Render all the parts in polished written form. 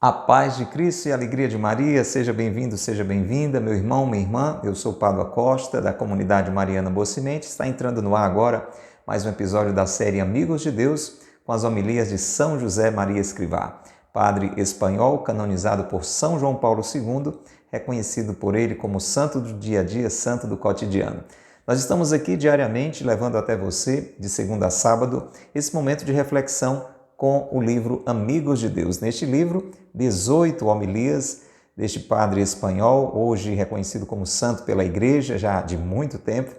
A paz de Cristo e a alegria de Maria, seja bem-vindo, seja bem-vinda, meu irmão, minha irmã. Eu sou Pádua Costa, da comunidade Mariana Boa Semente. Está entrando no ar agora mais um episódio da série Amigos de Deus, com as homilias de São José Maria Escrivá, padre espanhol canonizado por São João Paulo II, reconhecido por ele como santo do dia a dia, santo do cotidiano. Nós estamos aqui diariamente levando até você, de segunda a sábado, esse momento de reflexão com o livro Amigos de Deus. Neste livro, 18 homilias deste padre espanhol, hoje reconhecido como santo pela Igreja, já de muito tempo,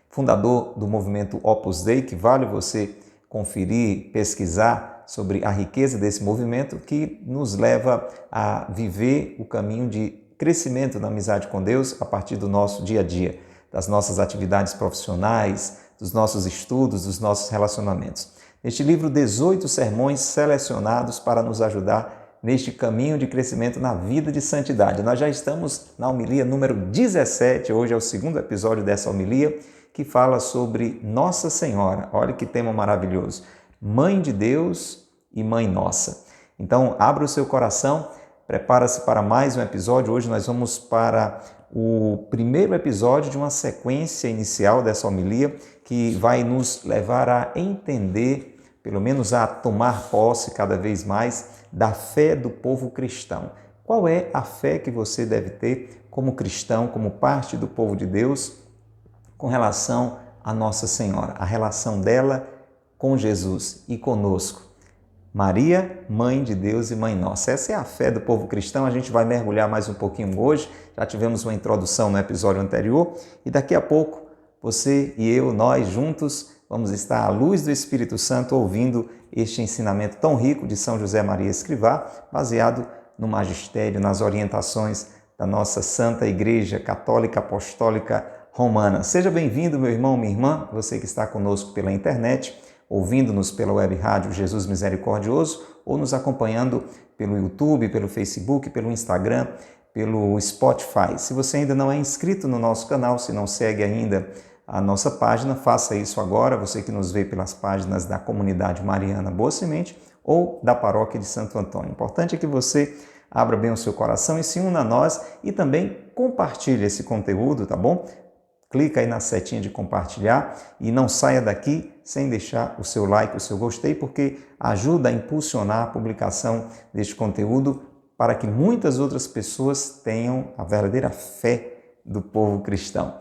fundador do movimento Opus Dei, que vale você conferir, pesquisar sobre a riqueza desse movimento que nos leva a viver o caminho de crescimento na amizade com Deus a partir do nosso dia a dia, das nossas atividades profissionais, dos nossos estudos, dos nossos relacionamentos. Neste livro, 18 sermões selecionados para nos ajudar neste caminho de crescimento na vida de santidade. Nós já estamos na homilia número 17, hoje é o segundo episódio dessa homilia, que fala sobre Nossa Senhora. Olha que tema maravilhoso. Mãe de Deus e Mãe Nossa. Então, abra o seu coração, prepara-se para mais um episódio. Hoje nós vamos para o primeiro episódio de uma sequência inicial dessa homilia que vai nos levar a entender, pelo menos a tomar posse cada vez mais da fé do povo cristão. Qual é a fé que você deve ter como cristão, como parte do povo de Deus, com relação a Nossa Senhora, a relação dela com Jesus e conosco? Maria, Mãe de Deus e Mãe Nossa. Essa é a fé do povo cristão. A gente vai mergulhar mais um pouquinho hoje. Já tivemos uma introdução no episódio anterior e daqui a pouco você e eu, nós juntos, vamos estar à luz do Espírito Santo ouvindo este ensinamento tão rico de São José Maria Escrivá, baseado no magistério, nas orientações da nossa Santa Igreja Católica Apostólica Romana. Seja bem-vindo, meu irmão, minha irmã, você que está conosco pela internet, ouvindo-nos pela web rádio Jesus Misericordioso ou nos acompanhando pelo YouTube, pelo Facebook, pelo Instagram, pelo Spotify. Se você ainda não é inscrito no nosso canal, se não segue ainda a nossa página, faça isso agora, você que nos vê pelas páginas da comunidade Mariana Boa Semente ou da paróquia de Santo Antônio. O importante é que você abra bem o seu coração e se una a nós e também compartilhe esse conteúdo, tá bom? Clica aí na setinha de compartilhar e não saia daqui sem deixar o seu like, o seu gostei, porque ajuda a impulsionar a publicação deste conteúdo para que muitas outras pessoas tenham a verdadeira fé do povo cristão.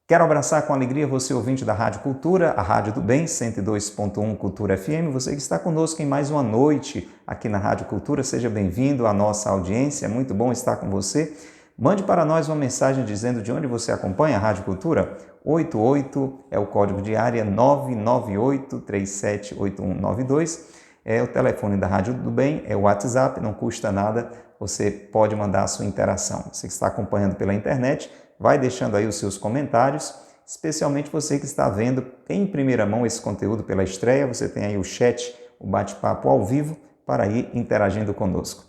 Quero abraçar com alegria você, ouvinte da Rádio Cultura, a Rádio do Bem, 102.1 Cultura FM. Você que está conosco em mais uma noite aqui na Rádio Cultura, seja bem-vindo à nossa audiência, é muito bom estar com você. Mande para nós uma mensagem dizendo de onde você acompanha a Rádio Cultura. 88 é o código de área, 998-378192. É o telefone da Rádio do Bem, é o WhatsApp, não custa nada, você pode mandar a sua interação. Você que está acompanhando pela internet, vai deixando aí os seus comentários, especialmente você que está vendo em primeira mão esse conteúdo pela estreia, você tem aí o chat, o bate-papo ao vivo, para ir interagindo conosco.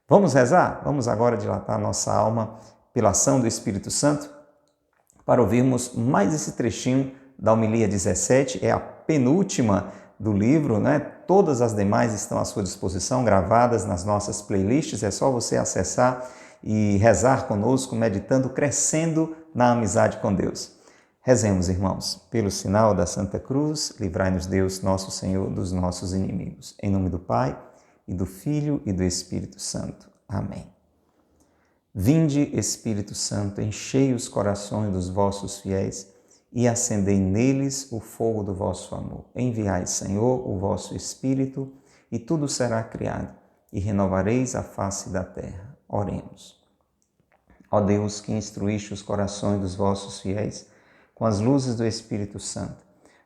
Vamos rezar? Vamos agora dilatar nossa alma pela ação do Espírito Santo para ouvirmos mais esse trechinho da homilia 17, é a penúltima do livro, né? Todas as demais estão à sua disposição, gravadas nas nossas playlists, é só você acessar e rezar conosco, meditando, crescendo na amizade com Deus. Rezemos, irmãos, pelo sinal da Santa Cruz, livrai-nos Deus, nosso Senhor, dos nossos inimigos. Em nome do Pai, e do Filho e do Espírito Santo. Amém. Vinde, Espírito Santo, enchei os corações dos vossos fiéis e acendei neles o fogo do vosso amor. Enviai, Senhor, o vosso Espírito, e tudo será criado, e renovareis a face da terra. Oremos. Ó Deus, que instruíste os corações dos vossos fiéis com as luzes do Espírito Santo,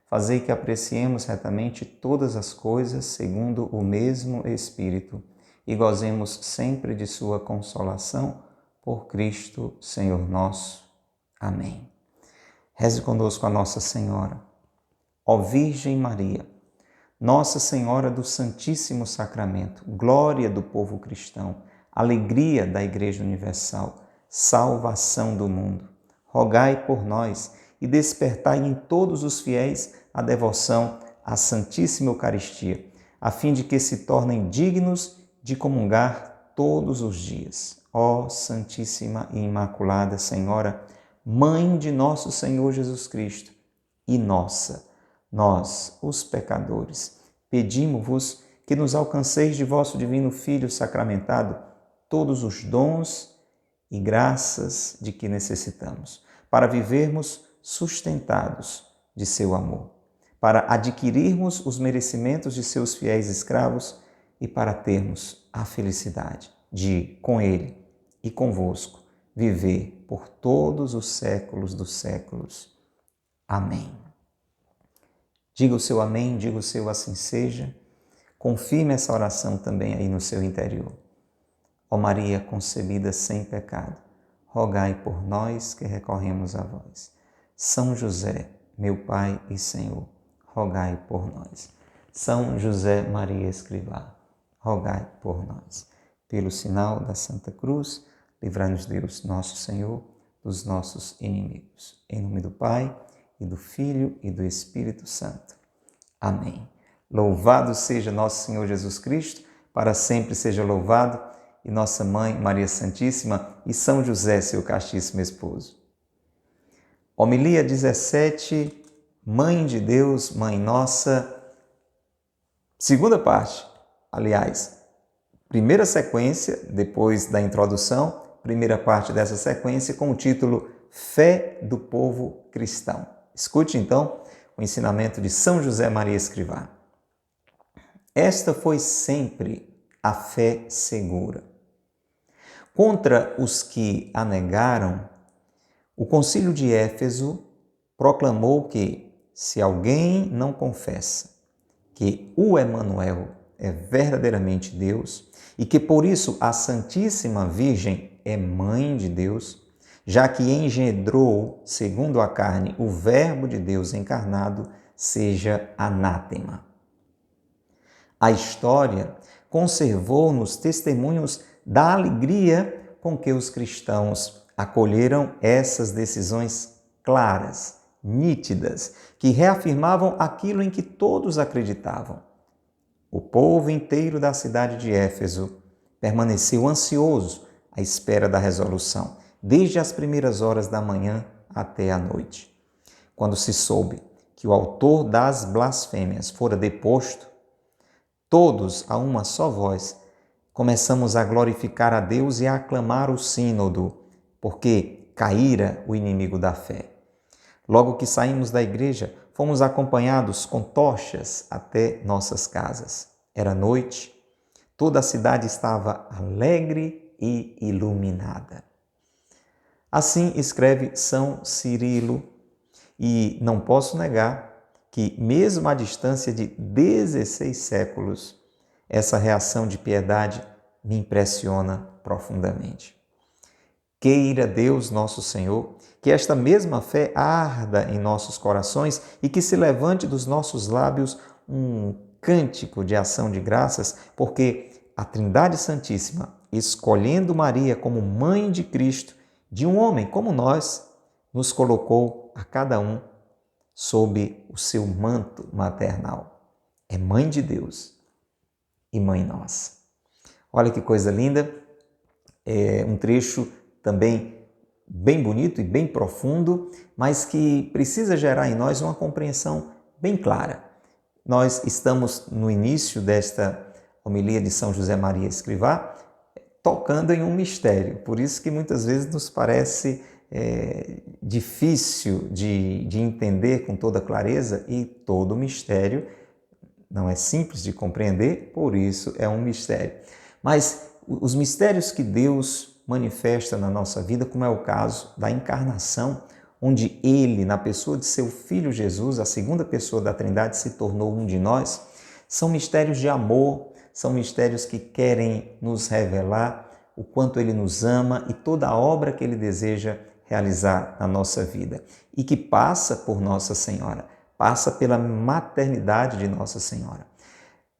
fazei que apreciemos retamente todas as coisas segundo o mesmo Espírito e gozemos sempre de sua consolação, por Cristo, Senhor nosso. Amém. Reze conosco a Nossa Senhora. Ó Virgem Maria, Nossa Senhora do Santíssimo Sacramento, glória do povo cristão, alegria da Igreja Universal, salvação do mundo, rogai por nós e despertai em todos os fiéis a devoção à Santíssima Eucaristia, a fim de que se tornem dignos de comungar todos os dias. Ó Santíssima e Imaculada Senhora, Mãe de nosso Senhor Jesus Cristo e nossa, nós, os pecadores, pedimo-vos que nos alcanceis de vosso divino Filho sacramentado todos os dons e graças de que necessitamos, para vivermos sustentados de seu amor, para adquirirmos os merecimentos de seus fiéis escravos e para termos a felicidade de, com Ele e convosco, viver por todos os séculos dos séculos. Amém. Diga o seu amém, diga o seu assim seja. Confirme essa oração também aí no seu interior. Ó Maria concebida sem pecado, rogai por nós que recorremos a vós. São José, meu Pai e Senhor, rogai por nós. São José Maria Escrivá, rogai por nós. Pelo sinal da Santa Cruz, livrai-nos Deus, nosso Senhor, dos nossos inimigos. Em nome do Pai, e do Filho e do Espírito Santo. Amém. Louvado seja nosso Senhor Jesus Cristo, para sempre seja louvado, e nossa Mãe, Maria Santíssima, e São José, seu castíssimo esposo. Homilia 17, Mãe de Deus, Mãe Nossa, segunda parte, aliás, primeira sequência, depois da introdução, primeira parte dessa sequência, com o título Fé do Povo Cristão. Escute, então, o ensinamento de São José Maria Escrivá. Esta foi sempre a fé segura. Contra os que a negaram, o Concílio de Éfeso proclamou que, se alguém não confessa que o Emanuel é verdadeiramente Deus e que, por isso, a Santíssima Virgem é Mãe de Deus, já que engendrou, segundo a carne, o Verbo de Deus encarnado, seja anátema. A história conservou-nos testemunhos da alegria com que os cristãos acolheram essas decisões claras, nítidas, que reafirmavam aquilo em que todos acreditavam. O povo inteiro da cidade de Éfeso permaneceu ansioso à espera da resolução, desde as primeiras horas da manhã até a noite. Quando se soube que o autor das blasfêmias fora deposto, todos, a uma só voz, começamos a glorificar a Deus e a aclamar o sínodo, porque caíra o inimigo da fé. Logo que saímos da igreja, fomos acompanhados com tochas até nossas casas. Era noite, toda a cidade estava alegre e iluminada. Assim escreve São Cirilo, e não posso negar que, mesmo à distância de 16 séculos, essa reação de piedade me impressiona profundamente. Queira Deus, nosso Senhor, que esta mesma fé arda em nossos corações e que se levante dos nossos lábios um cântico de ação de graças, porque a Trindade Santíssima, escolhendo Maria como mãe de Cristo, de um homem como nós, nos colocou a cada um sob o seu manto maternal. É mãe de Deus e mãe nossa. Olha que coisa linda, é um trecho também bem bonito e bem profundo, mas que precisa gerar em nós uma compreensão bem clara. Nós estamos no início desta homilia de São José Maria Escrivá, tocando em um mistério, por isso que muitas vezes nos parece difícil de entender com toda clareza, e todo mistério não é simples de compreender, por isso é um mistério. Mas os mistérios que Deus manifesta na nossa vida, como é o caso da encarnação, onde Ele, na pessoa de seu Filho Jesus, a segunda pessoa da Trindade, se tornou um de nós, são mistérios de amor, são mistérios que querem nos revelar o quanto Ele nos ama e toda a obra que Ele deseja realizar na nossa vida e que passa por Nossa Senhora, passa pela maternidade de Nossa Senhora.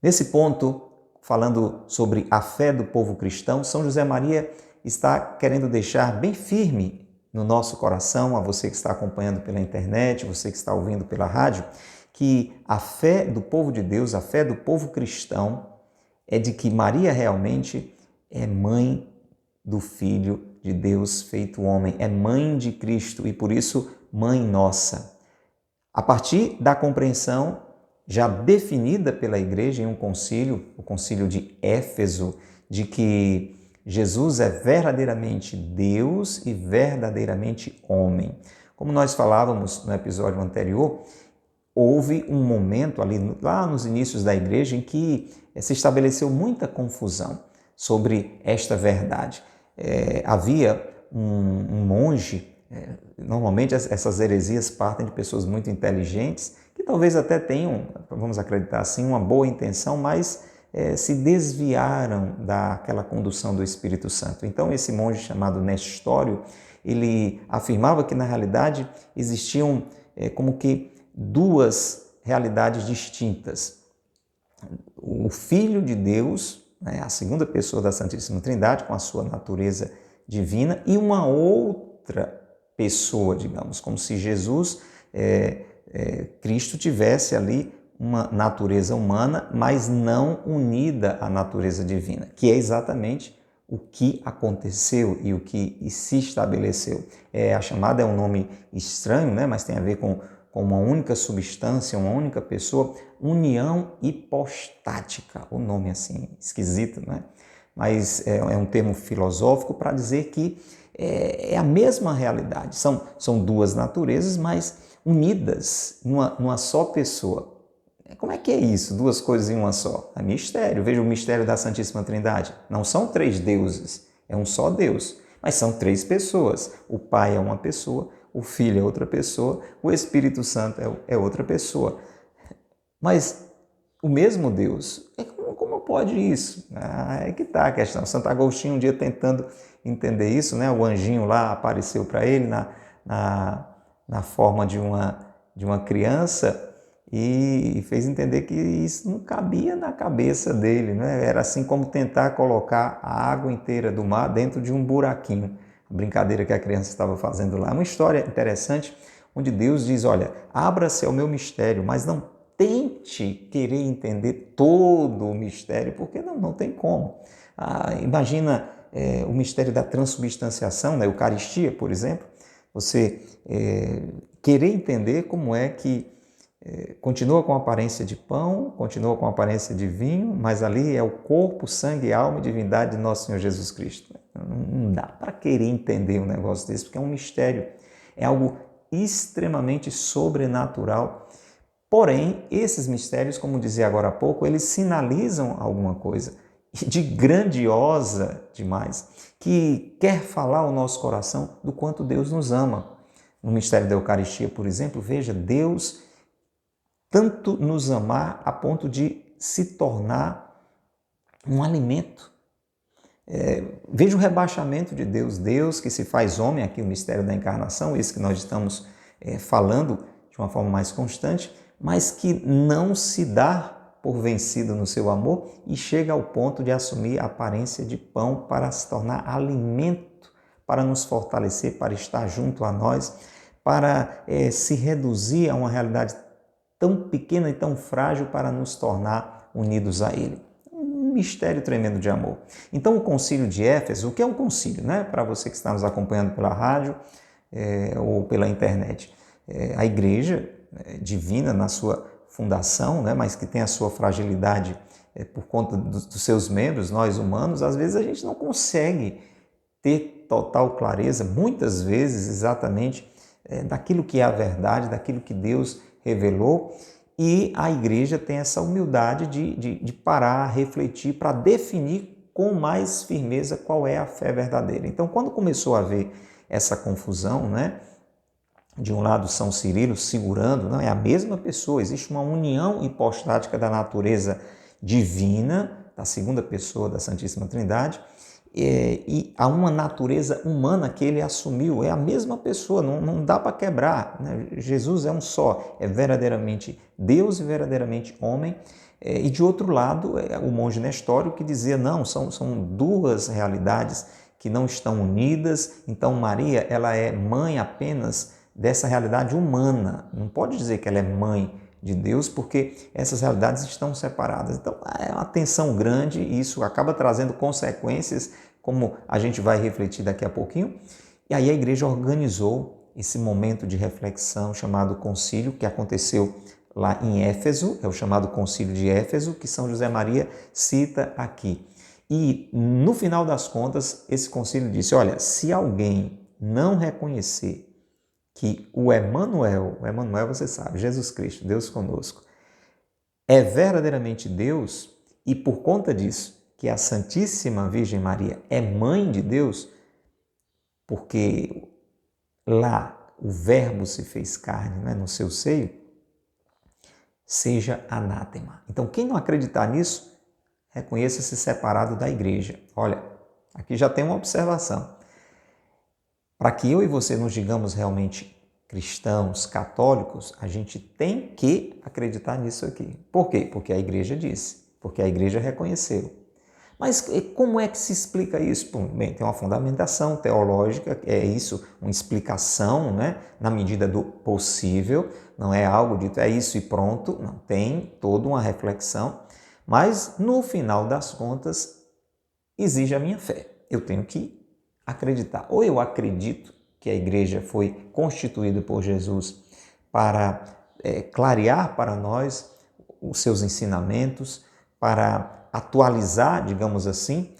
Nesse ponto, falando sobre a fé do povo cristão, São José Maria está querendo deixar bem firme no nosso coração, a você que está acompanhando pela internet, você que está ouvindo pela rádio, que a fé do povo de Deus, a fé do povo cristão, é de que Maria realmente é mãe do Filho de Deus feito homem, é mãe de Cristo e por isso mãe nossa. A partir da compreensão já definida pela igreja em um concílio, o concílio de Éfeso, de que Jesus é verdadeiramente Deus e verdadeiramente homem. Como nós falávamos no episódio anterior, houve um momento ali, lá nos inícios da igreja, em que se estabeleceu muita confusão sobre esta verdade. Havia um monge, normalmente essas heresias partem de pessoas muito inteligentes, que talvez até tenham, vamos acreditar assim, uma boa intenção, mas se desviaram daquela condução do Espírito Santo. Então esse monge chamado Nestório, ele afirmava que na realidade existiam como que duas realidades distintas. O Filho de Deus, a segunda pessoa da Santíssima Trindade, com a sua natureza divina, e uma outra pessoa, digamos, como se Jesus, Cristo, tivesse ali uma natureza humana, mas não unida à natureza divina, que é exatamente o que aconteceu e o que se estabeleceu. A chamada é um nome estranho, né? Mas tem a ver com uma única substância, uma única pessoa, união hipostática. O nome assim, esquisito, né? Mas é um termo filosófico para dizer que é a mesma realidade. São duas naturezas, mas unidas numa só pessoa. Como é que é isso? Duas coisas em uma só? É mistério. Veja o mistério da Santíssima Trindade. Não são três deuses, é um só Deus. Mas são três pessoas. O Pai é uma pessoa, o Filho é outra pessoa, o Espírito Santo é outra pessoa. Mas o mesmo Deus, como pode isso? É que está a questão. Santo Agostinho um dia tentando entender isso, né? O anjinho lá apareceu para ele na forma de uma criança e fez entender que isso não cabia na cabeça dele, né? Era assim como tentar colocar a água inteira do mar dentro de um buraquinho. A brincadeira que a criança estava fazendo lá. Uma história interessante, onde Deus diz, olha, abra-se ao meu mistério, mas não tente querer entender todo o mistério, porque não tem como. Imagina o mistério da transubstanciação, na Eucaristia, por exemplo, você querer entender como é que continua com a aparência de pão, continua com a aparência de vinho, mas ali é o corpo, sangue, alma e divindade de nosso Senhor Jesus Cristo. Não dá para querer entender um negócio desse, porque é um mistério, é algo extremamente sobrenatural. Porém, esses mistérios, como dizia agora há pouco, eles sinalizam alguma coisa de grandiosa demais, que quer falar ao nosso coração do quanto Deus nos ama. No mistério da Eucaristia, por exemplo, veja, Deus tanto nos amar a ponto de se tornar um alimento. Veja o rebaixamento de Deus, Deus que se faz homem, aqui o mistério da encarnação, esse que nós estamos falando de uma forma mais constante, mas que não se dá por vencido no seu amor e chega ao ponto de assumir a aparência de pão para se tornar alimento, para nos fortalecer, para estar junto a nós, para se reduzir a uma realidade tão pequena e tão frágil para nos tornar unidos a Ele. Um mistério tremendo de amor. Então, o concílio de Éfeso, o que é um concílio, né? Para você que está nos acompanhando pela rádio ou pela internet. A igreja divina na sua fundação, né? Mas que tem a sua fragilidade por conta dos seus membros, nós humanos, às vezes a gente não consegue ter total clareza, muitas vezes exatamente daquilo que é a verdade, daquilo que Deus revelou, e a igreja tem essa humildade de parar, refletir, para definir com mais firmeza qual é a fé verdadeira. Então, quando começou a haver essa confusão, né? De um lado São Cirilo segurando, não é a mesma pessoa, existe uma união hipostática da natureza divina, da segunda pessoa da Santíssima Trindade, e há uma natureza humana que ele assumiu, é a mesma pessoa, não dá para quebrar, né? Jesus é um só, é verdadeiramente Deus e verdadeiramente homem. E de outro lado, o monge Nestório que dizia, não, são duas realidades que não estão unidas, então Maria ela é mãe apenas dessa realidade humana, não pode dizer que ela é mãe de Deus, porque essas realidades estão separadas. Então é uma tensão grande e isso acaba trazendo consequências, como a gente vai refletir daqui a pouquinho. E aí a igreja organizou esse momento de reflexão chamado concílio, que aconteceu lá em Éfeso, é o chamado concílio de Éfeso, que São José Maria cita aqui. E no final das contas, esse concílio disse, olha, se alguém não reconhecer que o Emanuel você sabe, Jesus Cristo, Deus conosco, é verdadeiramente Deus e por conta disso que a Santíssima Virgem Maria é mãe de Deus, porque lá o Verbo se fez carne, né, no seu seio, seja anátema. Então quem não acreditar nisso, reconheça-se separado da igreja. Olha, aqui já tem uma observação. Para que eu e você nos digamos realmente cristãos, católicos, a gente tem que acreditar nisso aqui. Por quê? Porque a igreja disse, porque a igreja reconheceu. Mas como é que se explica isso? Bem, tem uma fundamentação teológica, é isso, uma explicação, né? Na medida do possível, não é algo dito, é isso e pronto, não, tem toda uma reflexão, mas no final das contas exige a minha fé. Eu tenho que acreditar. Ou eu acredito que a igreja foi constituída por Jesus para clarear para nós os seus ensinamentos, para atualizar, digamos assim,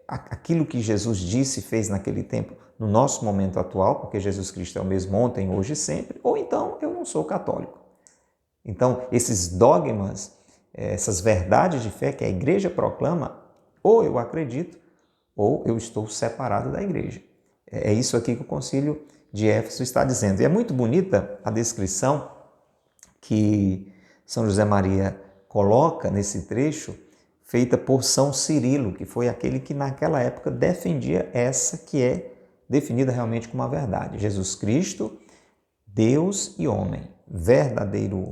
aquilo que Jesus disse e fez naquele tempo no nosso momento atual, porque Jesus Cristo é o mesmo ontem, hoje e sempre, ou então eu não sou católico. Então, esses dogmas, essas verdades de fé que a igreja proclama, ou eu acredito, ou eu estou separado da igreja. É isso aqui que o concílio de Éfeso está dizendo. E é muito bonita a descrição que São José Maria coloca nesse trecho, feita por São Cirilo, que foi aquele que naquela época defendia essa que é definida realmente como a verdade. Jesus Cristo, Deus e homem, verdadeiro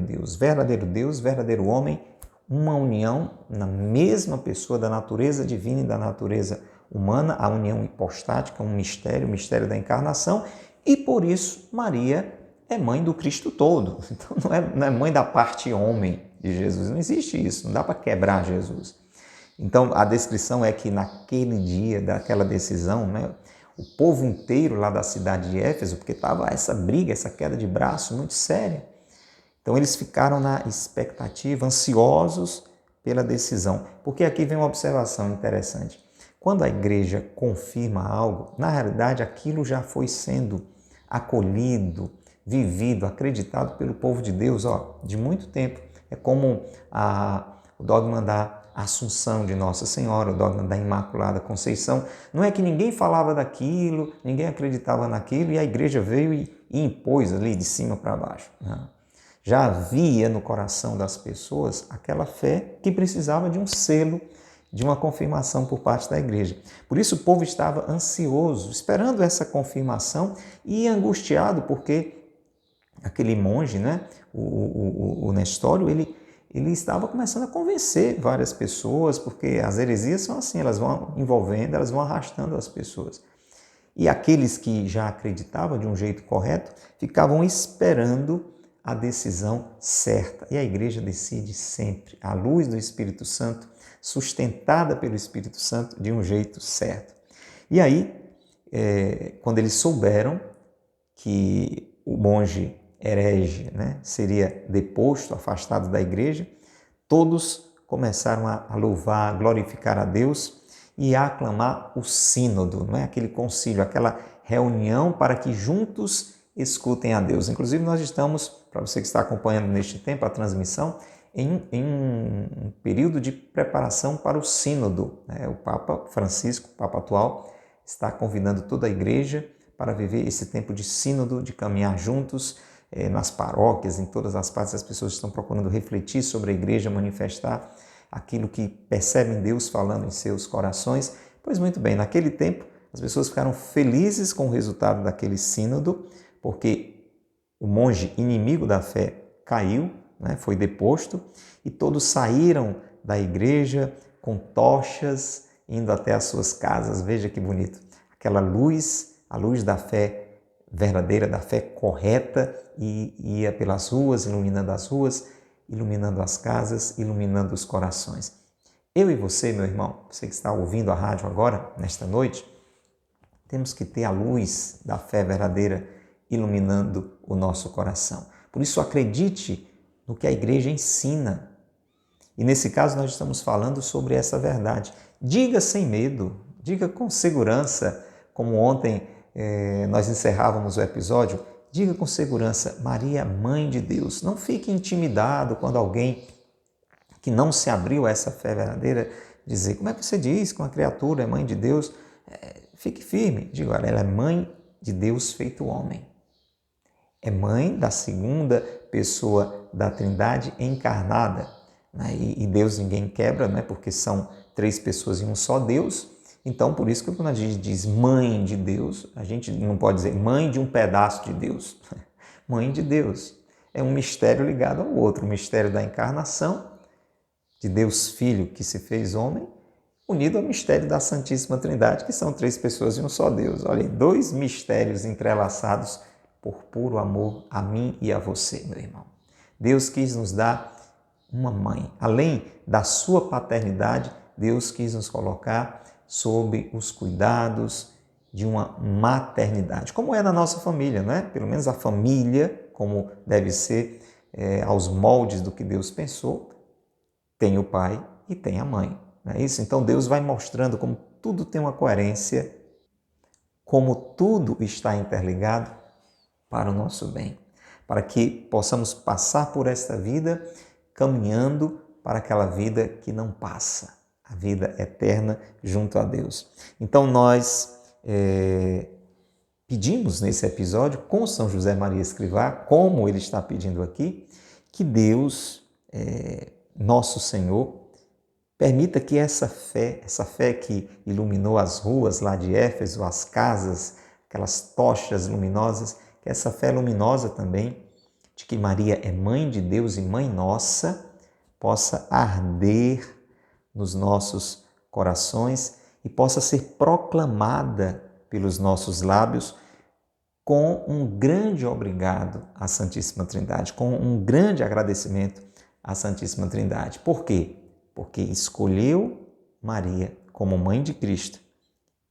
Deus, verdadeiro homem, uma união na mesma pessoa da natureza divina e da natureza humana, a união hipostática, um mistério, o mistério da encarnação, e por isso Maria é mãe do Cristo todo. Então não é mãe da parte homem de Jesus, não existe isso, não dá para quebrar Jesus. Então a descrição é que naquele dia daquela decisão, né, o povo inteiro lá da cidade de Éfeso, porque estava essa briga, essa queda de braço muito séria, então eles ficaram na expectativa, ansiosos pela decisão. Porque aqui vem uma observação interessante. Quando a igreja confirma algo, na realidade aquilo já foi sendo acolhido, vivido, acreditado pelo povo de Deus de muito tempo. É como o dogma da Assunção de Nossa Senhora, o dogma da Imaculada Conceição. Não é que ninguém falava daquilo, ninguém acreditava naquilo e a igreja veio e impôs ali de cima para baixo. Já havia no coração das pessoas aquela fé que precisava de um selo, de uma confirmação por parte da igreja. Por isso o povo estava ansioso, esperando essa confirmação e angustiado, porque aquele monge, né, o Nestório, ele estava começando a convencer várias pessoas, porque as heresias são assim, elas vão envolvendo, elas vão arrastando as pessoas. E aqueles que já acreditavam de um jeito correto ficavam esperando a decisão certa. E a igreja decide sempre, à luz do Espírito Santo, sustentada pelo Espírito Santo, de um jeito certo. E aí, quando eles souberam que o monge herege, né, seria deposto, afastado da igreja, todos começaram a louvar, a glorificar a Deus e a aclamar o sínodo, não é? Aquele concílio, aquela reunião para que juntos escutem a Deus. Inclusive nós estamos, para você que está acompanhando neste tempo a transmissão, em um período de preparação para o sínodo. O Papa Francisco, o Papa atual, está convidando toda a igreja para viver esse tempo de sínodo, de caminhar juntos nas paróquias, em todas as partes. As pessoas estão procurando refletir sobre a igreja, manifestar aquilo que percebem Deus falando em seus corações. Pois muito bem, naquele tempo as pessoas ficaram felizes com o resultado daquele sínodo, porque o monge inimigo da fé caiu, né, foi deposto, e todos saíram da igreja com tochas, indo até as suas casas. Veja que bonito, aquela luz, a luz da fé verdadeira, da fé correta, e ia pelas ruas, iluminando as ruas, iluminando as casas, iluminando os corações. Eu e você, meu irmão, você que está ouvindo a rádio agora, nesta noite, temos que ter a luz da fé verdadeira iluminando o nosso coração. Por isso, acredite no que a igreja ensina. E nesse caso, nós estamos falando sobre essa verdade. Diga sem medo, diga com segurança, como ontem nós encerrávamos o episódio, diga com segurança, Maria, Mãe de Deus. Não fique intimidado quando alguém que não se abriu a essa fé verdadeira dizer, como é que você diz que uma criatura é Mãe de Deus? Fique firme, diga, olha, ela é Mãe de Deus feito homem. É mãe da segunda pessoa da Trindade encarnada. E Deus ninguém quebra, né? Porque são três pessoas em um só Deus. Então, por isso que quando a gente diz mãe de Deus, a gente não pode dizer mãe de um pedaço de Deus. Mãe de Deus. É um mistério ligado ao outro. O mistério da encarnação, de Deus Filho que se fez homem, unido ao mistério da Santíssima Trindade, que são três pessoas em um só Deus. Olha, dois mistérios entrelaçados por puro amor a mim e a você, meu irmão. Deus quis nos dar uma mãe. Além da sua paternidade, Deus quis nos colocar sob os cuidados de uma maternidade, como é na nossa família, não é? Pelo menos a família, como deve ser aos moldes do que Deus pensou, tem o pai e tem a mãe. Não é isso? Então Deus vai mostrando como tudo tem uma coerência, como tudo está interligado para o nosso bem, para que possamos passar por esta vida caminhando para aquela vida que não passa, a vida eterna junto a Deus. Então nós pedimos nesse episódio com São José Maria Escrivá, como ele está pedindo aqui, que Deus, nosso Senhor, permita que essa fé que iluminou as ruas lá de Éfeso, as casas, aquelas tochas luminosas, que essa fé luminosa também, de que Maria é Mãe de Deus e Mãe nossa, possa arder nos nossos corações e possa ser proclamada pelos nossos lábios com um grande obrigado à Santíssima Trindade, com um grande agradecimento à Santíssima Trindade. Por quê? Porque escolheu Maria como Mãe de Cristo,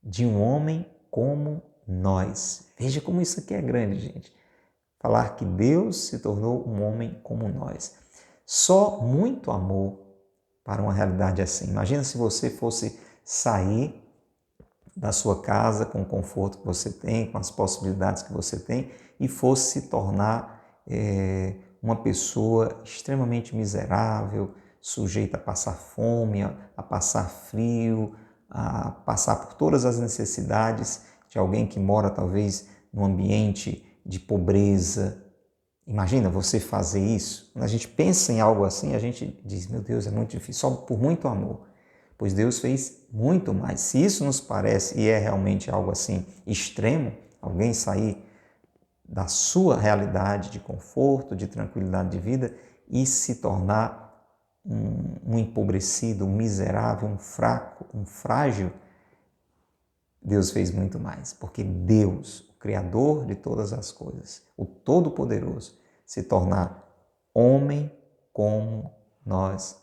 de um homem como nós. Veja como isso aqui é grande, gente. Falar que Deus se tornou um homem como nós. Só muito amor para uma realidade assim. Imagina se você fosse sair da sua casa com o conforto que você tem, com as possibilidades que você tem, e fosse se tornar uma pessoa extremamente miserável, sujeita a passar fome, a passar frio, a passar por todas as necessidades de alguém que mora talvez num ambiente de pobreza. Imagina você fazer isso. Quando a gente pensa em algo assim, a gente diz, meu Deus, é muito difícil, só por muito amor. Pois Deus fez muito mais. Se isso nos parece e é realmente algo assim extremo, alguém sair da sua realidade de conforto, de tranquilidade de vida e se tornar um empobrecido, um miserável, um fraco, um frágil, Deus fez muito mais. Porque Deus, o Criador de todas as coisas, o Todo-Poderoso, se tornar homem como nós,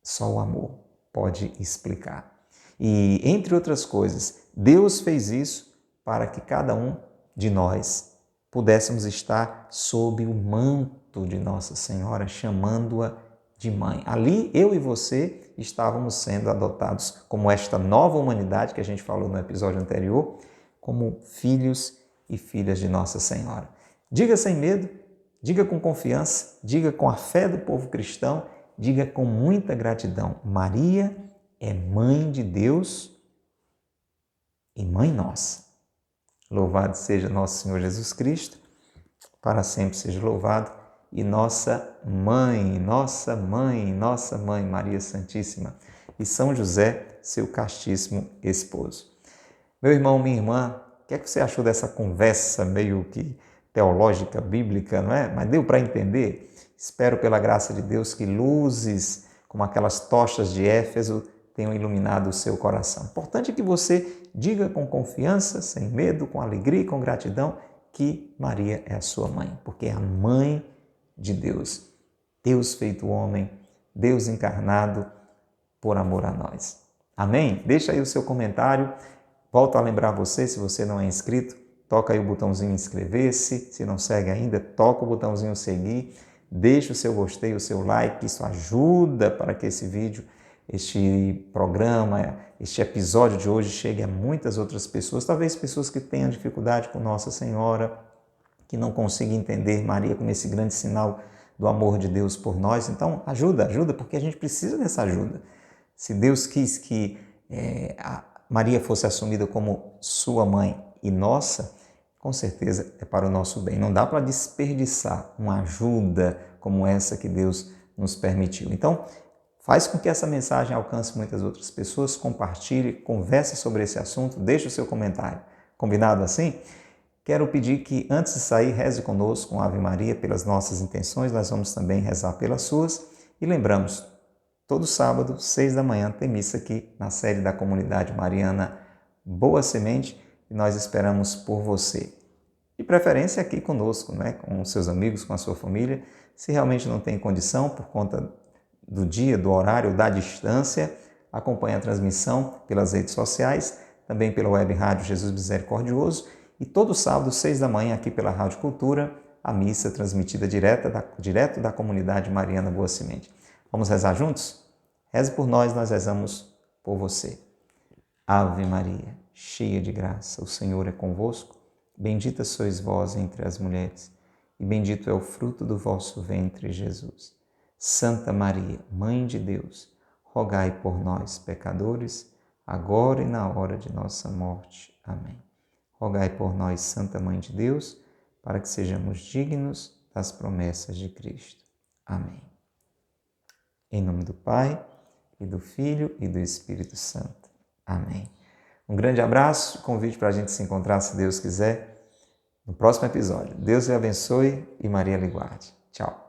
só o amor pode explicar. E, entre outras coisas, Deus fez isso para que cada um de nós pudéssemos estar sob o manto de Nossa Senhora, chamando-a de mãe. Ali, eu e você estávamos sendo adotados como esta nova humanidade que a gente falou no episódio anterior, como filhos e filhas de Nossa Senhora. Diga sem medo, diga com confiança, diga com a fé do povo cristão, diga com muita gratidão. Maria é Mãe de Deus e Mãe nossa. Louvado seja nosso Senhor Jesus Cristo, para sempre seja louvado. E nossa Mãe, Maria Santíssima, e São José, seu castíssimo esposo. Meu irmão, minha irmã, o que é que você achou dessa conversa meio que teológica, bíblica, não é? Mas deu para entender? Espero, pela graça de Deus, que luzes como aquelas tochas de Éfeso tenham iluminado o seu coração. Importante é que você diga com confiança, sem medo, com alegria e com gratidão que Maria é a sua mãe, porque é a mãe de Deus. Deus feito homem, Deus encarnado por amor a nós. Amém? Deixa aí o seu comentário. Volto a lembrar você, se você não é inscrito, toca aí o botãozinho inscrever-se. Se não segue ainda, toca o botãozinho seguir. Deixa o seu gostei, o seu like. Isso ajuda para que esse vídeo, este programa, este episódio de hoje chegue a muitas outras pessoas. Talvez pessoas que tenham dificuldade com Nossa Senhora, que não consigam entender Maria como esse grande sinal do amor de Deus por nós. Então, ajuda, porque a gente precisa dessa ajuda. Se Deus quis que Maria fosse assumida como sua mãe e nossa, com certeza é para o nosso bem. Não dá para desperdiçar uma ajuda como essa que Deus nos permitiu. Então, faz com que essa mensagem alcance muitas outras pessoas, compartilhe, converse sobre esse assunto, deixe o seu comentário. Combinado assim? Quero pedir que antes de sair, reze conosco com Ave Maria pelas nossas intenções, nós vamos também rezar pelas suas. E lembramos, todo sábado, 6 da manhã, tem missa aqui na sede da Comunidade Mariana Boa Semente e nós esperamos por você. De preferência aqui conosco, né? Com os seus amigos, com a sua família. Se realmente não tem condição, por conta do dia, do horário, da distância, acompanhe a transmissão pelas redes sociais, também pela web rádio Jesus Misericordioso e todo sábado, 6 da manhã, aqui pela Rádio Cultura, a missa transmitida direto da Comunidade Mariana Boa Semente. Vamos rezar juntos? Reze por nós rezamos por você. Ave Maria, cheia de graça, o Senhor é convosco. Bendita sois vós entre as mulheres, e bendito é o fruto do vosso ventre, Jesus. Santa Maria, Mãe de Deus, rogai por nós, pecadores, agora e na hora de nossa morte. Amém. Rogai por nós, Santa Mãe de Deus, para que sejamos dignos das promessas de Cristo. Amém. Em nome do Pai, e do Filho e do Espírito Santo. Amém. Um grande abraço, convite para a gente se encontrar, se Deus quiser, no próximo episódio. Deus lhe abençoe e Maria lhe guarde. Tchau.